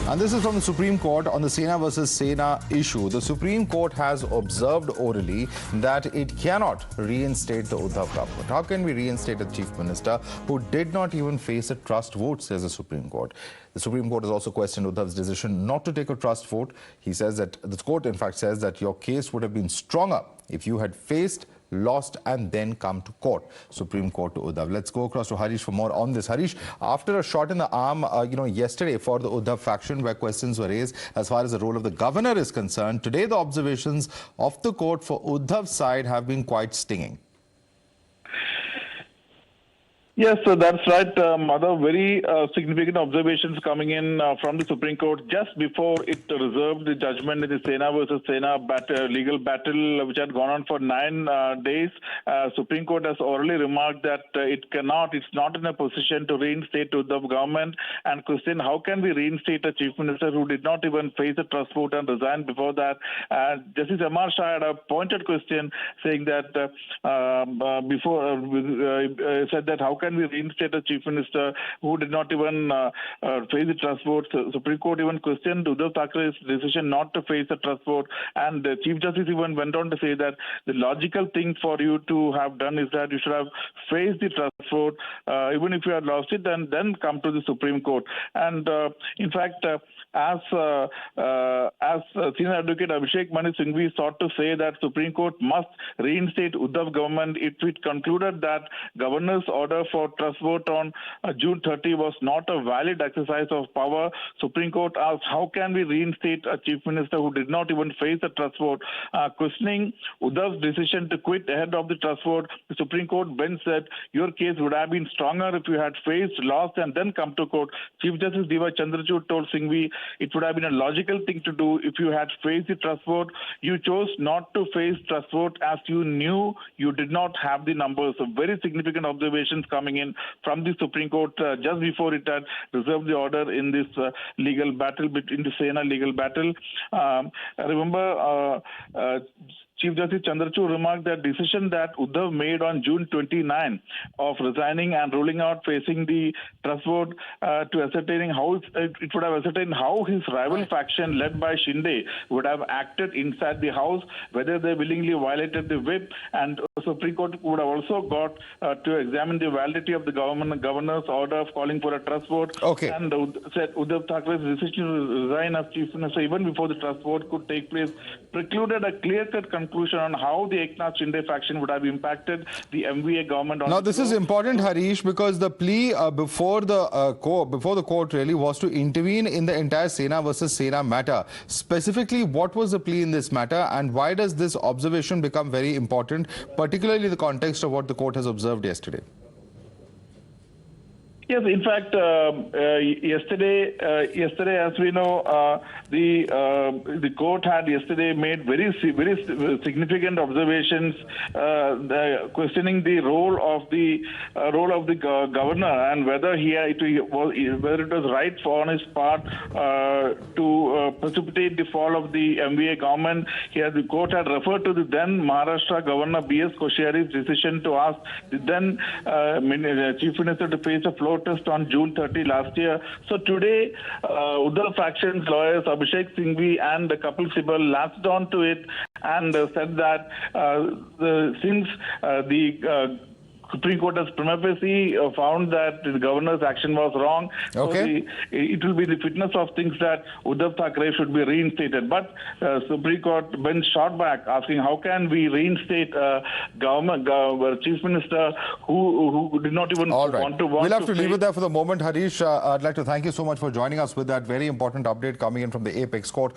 And this is from the Supreme Court on the Sena versus Sena issue. The Supreme Court has observed orally that it cannot reinstate the Uddhav government. How can we reinstate a chief minister who did not even face a trust vote, says the Supreme Court. The Supreme Court has also questioned Uddhav's decision not to take a trust vote. He says that the court, in fact, says that your case would have been stronger if you had faced, lost and then come to court. Supreme Court to Uddhav. Let's go across to Harish for more on this. Harish, after a shot in the arm, yesterday for the Uddhav faction where questions were raised as far as the role of the governor is concerned, today the observations of the court for Uddhav's side have been quite stinging. Yes, so that's right. Other very significant observations coming in from the Supreme Court just before it reserved the judgment in the Sena versus Sena legal battle, which had gone on for 9 days. Supreme Court has orally remarked that it's not in a position to reinstate the government, and question how can we reinstate a chief minister who did not even face a trust vote and resigned before that. Justice M.R. Shah had a pointed question saying that said that how can we reinstate a chief minister who did not even face the trust vote. Supreme Court even questioned Uddhav Thackeray's decision not to face a trust vote, and the Chief Justice even went on to say that the logical thing for you to have done is that you should have faced the trust vote, even if you had lost it, and then come to the Supreme Court. And in fact, as senior advocate Abhishek Mani Singhvi sought to say that Supreme Court must reinstate Uddhav government if it concluded that governor's order for trust vote on June 30 was not a valid exercise of power. Supreme Court asked how can we reinstate a chief minister who did not even face a trust vote. Questioning Uddhav's decision to quit ahead of the trust vote, the Supreme Court bench said your case would have been stronger if you had faced, lost and then come to court. Chief Justice D.Y. Chandrachud told Singhvi it would have been a logical thing to do if you had faced the trust vote. You chose not to face trust vote as you knew you did not have the numbers. So very significant observations coming in from the Supreme Court just before it had reserved the order in this legal battle, between the Sena legal battle. Remember, Chief Justice Chandrachud remarked that decision that Uddhav made on June 29 of resigning and ruling out facing the trust vote to ascertaining how it would have ascertained how his rival faction led by Shinde would have acted inside the house, whether they willingly violated the whip, and Supreme Court would have also got to examine the validity of the governor's order of calling for a trust vote. Okay. And said Uddhav Thackeray's decision to resign as chief minister even before the trust vote could take place precluded a clear-cut conclusion on how the Eknath Shinde faction would have impacted the MVA government. Now, this is important, Harish, because the plea before the court really was to intervene in the entire Sena versus Sena matter. Specifically, what was the plea in this matter, and why does this observation become very important, particularly in the context of what the court has observed yesterday? Yes, in fact, yesterday, as we know, the court had yesterday made very significant observations, questioning the role of the governor and whether it was right on his part to precipitate the fall of the MVA government. Here, the court had referred to the then Maharashtra Governor B.S. Koshyari's decision to ask the then Chief Minister to face a floor test on June 30 last year. So today, Uddhav faction's lawyers Abhishek Singhvi and Kapil Sibal latched on to it and said that since the Supreme Court has prima facie found that the governor's action was wrong. Okay. So it will be the fitness of things that Uddhav Thackeray should be reinstated. But Supreme Court bench shot back, asking how can we reinstate chief minister who did not even want to. We'll have to leave it there for the moment, Harish. I'd like to thank you so much for joining us with that very important update coming in from the Apex Court.